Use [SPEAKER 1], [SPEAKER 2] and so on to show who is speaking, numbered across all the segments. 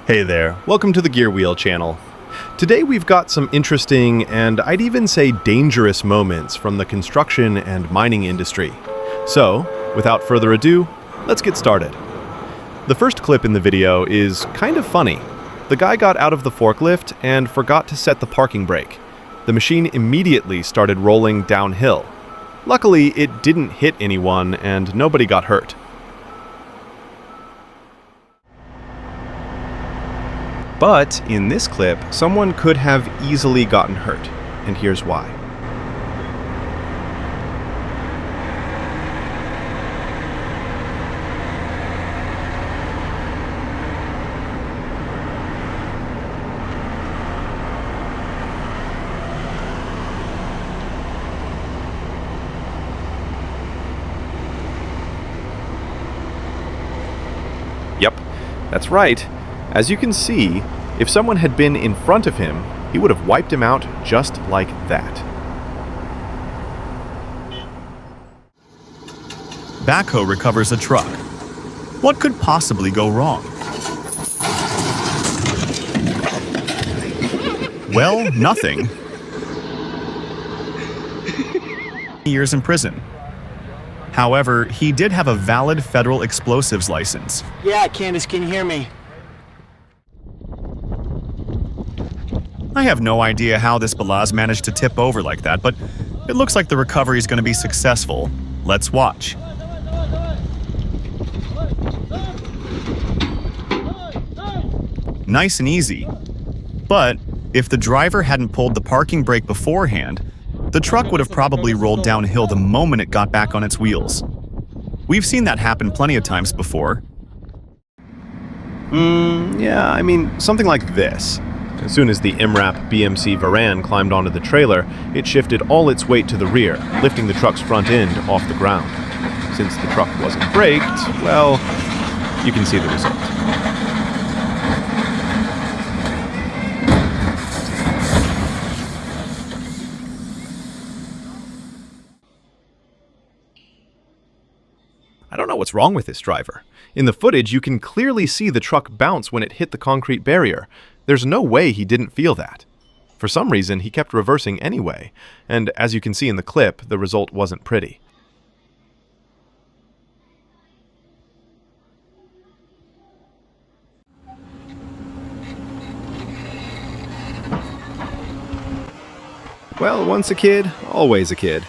[SPEAKER 1] Hey there, welcome to the Gear Wheel channel. Today we've got some interesting and I'd even say dangerous moments from the construction and mining industry. So, without further ado, let's get started. The first clip in the video is kind of funny. The guy got out of the forklift and forgot to set the parking brake. The machine immediately started rolling downhill. Luckily, it didn't hit anyone and nobody got hurt. But in this clip, someone could have easily gotten hurt, and here's why. Yep, that's right. As you can see, if someone had been in front of him, he would have wiped him out just like that.
[SPEAKER 2] Backhoe recovers a truck. What could possibly go wrong? Well, nothing. Years in prison. However, he did have a valid federal explosives license.
[SPEAKER 3] Yeah, Candace, can you hear me?
[SPEAKER 2] I have no idea how this Balaz managed to tip over like that, but it looks like the recovery is going to be successful. Let's watch. Nice and easy. But if the driver hadn't pulled the parking brake beforehand, the truck would have probably rolled downhill the moment it got back on its wheels. We've seen that happen plenty of times before.
[SPEAKER 1] Yeah, I mean, something like this. As soon as the MRAP BMC Varan climbed onto the trailer, it shifted all its weight to the rear, lifting the truck's front end off the ground. Since the truck wasn't braked, well, you can see the result. I don't know what's wrong with this driver. In the footage, you can clearly see the truck bounce when it hit the concrete barrier. There's no way he didn't feel that. For some reason, he kept reversing anyway, and as you can see in the clip, the result wasn't pretty. Well, once a kid, always a kid.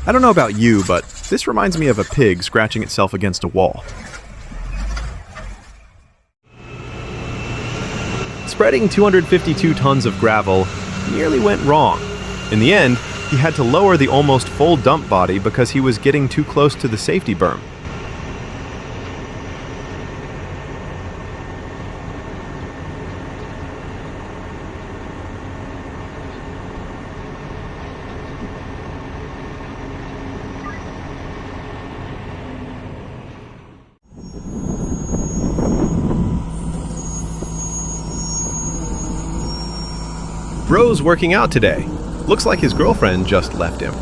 [SPEAKER 1] I don't know about you, but this reminds me of a pig scratching itself against a wall. Spreading 252 tons of gravel nearly went wrong. In the end, he had to lower the almost full dump body because he was getting too close to the safety berm. Bro's working out today. Looks like his girlfriend just left him.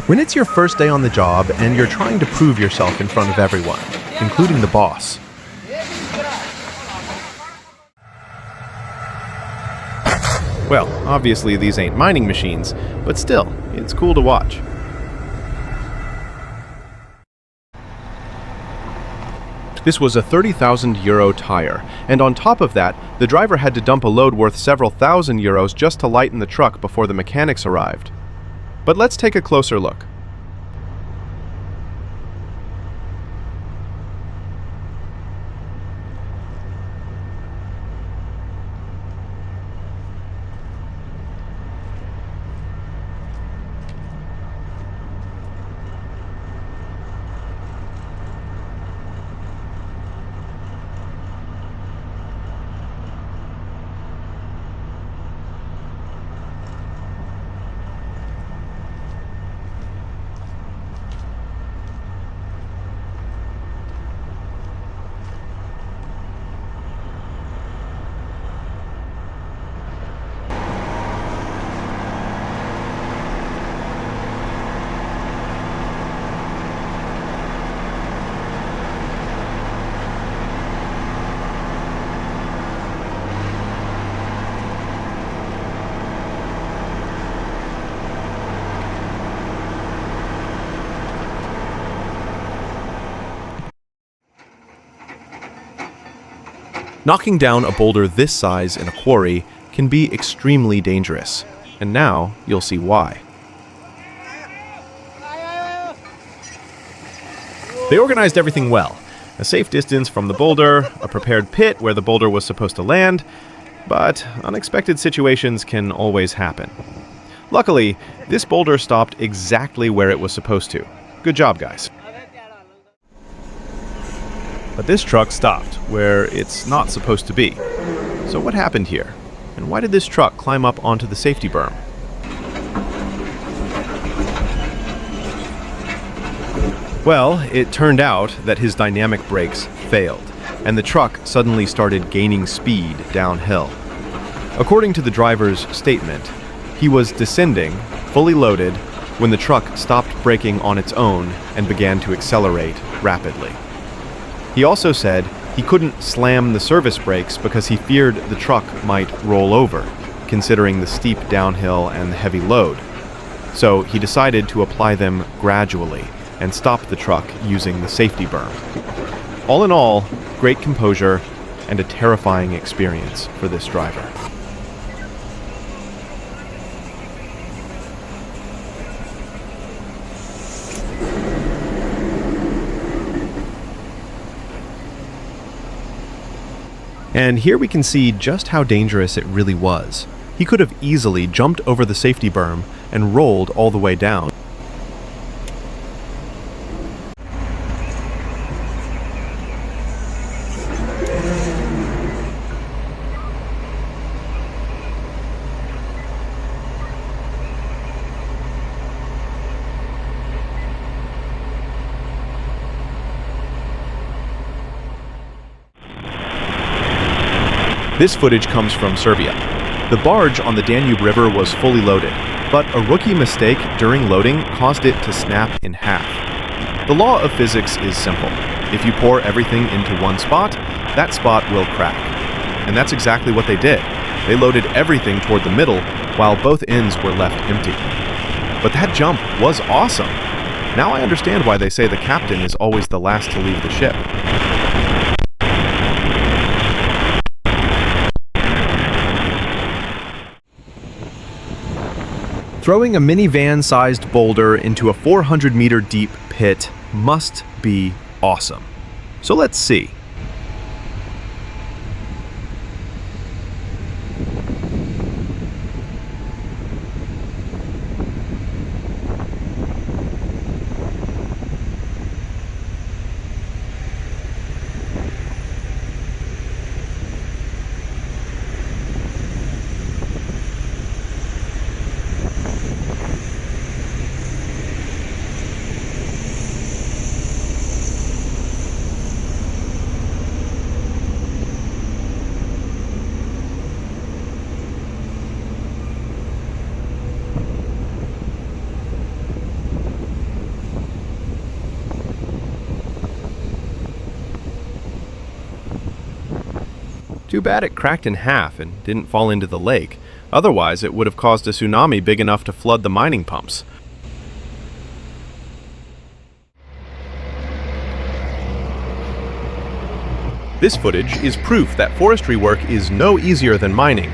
[SPEAKER 1] When it's your first day on the job and you're trying to prove yourself in front of everyone, including the boss, well, obviously these ain't mining machines, but still, it's cool to watch. This was a 30,000 euro tire, and on top of that, the driver had to dump a load worth several thousand euros just to lighten the truck before the mechanics arrived. But let's take a closer look. Knocking down a boulder this size in a quarry can be extremely dangerous, and now you'll see why. They organized everything well. A safe distance from the boulder, a prepared pit where the boulder was supposed to land, but unexpected situations can always happen. Luckily, this boulder stopped exactly where it was supposed to. Good job, guys. But this truck stopped where it's not supposed to be. So what happened here? And why did this truck climb up onto the safety berm? Well, it turned out that his dynamic brakes failed, and the truck suddenly started gaining speed downhill. According to the driver's statement, he was descending, fully loaded, when the truck stopped braking on its own and began to accelerate rapidly. He also said he couldn't slam the service brakes because he feared the truck might roll over, considering the steep downhill and the heavy load. So he decided to apply them gradually and stop the truck using the safety berm. All in all, great composure and a terrifying experience for this driver. And here we can see just how dangerous it really was. He could have easily jumped over the safety berm and rolled all the way down. This footage comes from Serbia. The barge on the Danube River was fully loaded, but a rookie mistake during loading caused it to snap in half. The law of physics is simple. If you pour everything into one spot, that spot will crack. And that's exactly what they did. They loaded everything toward the middle, while both ends were left empty. But that jump was awesome. Now I understand why they say the captain is always the last to leave the ship. Throwing a minivan-sized boulder into a 400-meter deep pit must be awesome. So let's see. Too bad it cracked in half and didn't fall into the lake. Otherwise, it would have caused a tsunami big enough to flood the mining pumps. This footage is proof that forestry work is no easier than mining,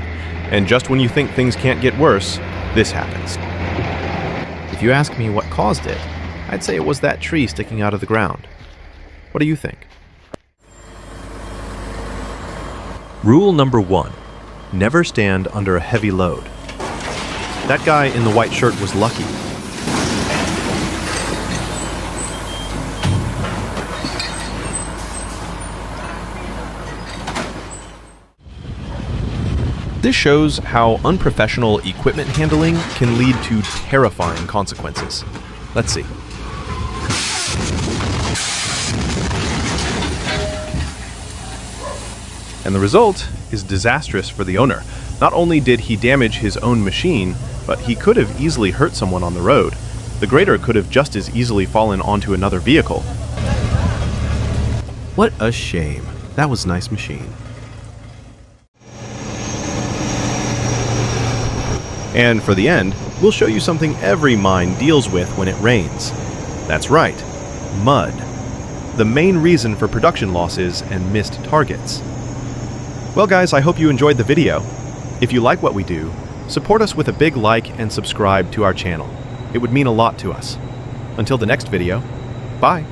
[SPEAKER 1] and just when you think things can't get worse, this happens. If you ask me what caused it, I'd say it was that tree sticking out of the ground. What do you think? Rule number 1. Never stand under a heavy load. That guy in the white shirt was lucky. This shows how unprofessional equipment handling can lead to terrifying consequences. Let's see. And the result is disastrous for the owner. Not only did he damage his own machine, but he could have easily hurt someone on the road. The grader could have just as easily fallen onto another vehicle. What a shame. That was a nice machine. And for the end, we'll show you something every mine deals with when it rains. That's right, mud. The main reason for production losses and missed targets. Well guys, I hope you enjoyed the video. If you like what we do, support us with a big like and subscribe to our channel. It would mean a lot to us. Until the next video, bye.